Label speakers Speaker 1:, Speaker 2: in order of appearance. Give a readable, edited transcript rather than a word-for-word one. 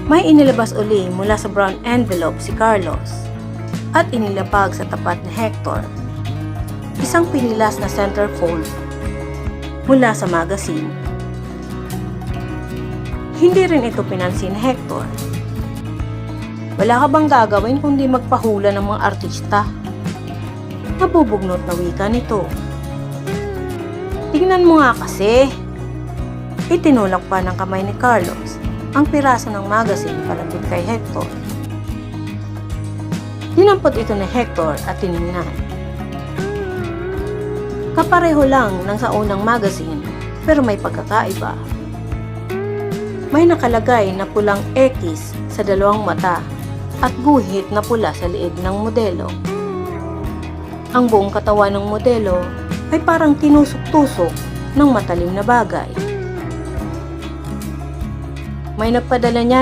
Speaker 1: May inilabas uli mula sa brown envelope si Carlos at inilapag sa tapat ni Hector. Isang pinilas na centerfold mula sa magazine. Hindi rin ito pinansin ni Hector. Wala ka bang gagawin kundi magpahula ng mga artista? Nabubugnot na wika nito. Tingnan mo nga kasi. Itinulak pa ng kamay ni Carlos ang piraso ng magazine palapit kay Hector. Dinampot ito ni Hector at tiningnan. Kapareho lang ng sa unang magazine pero may pagkakaiba. May nakalagay na pulang X sa dalawang mata at guhit na pula sa liig ng modelo. Ang buong katawan ng modelo ay parang tinusok-tusok ng matalim na bagay. May nagpadala niyan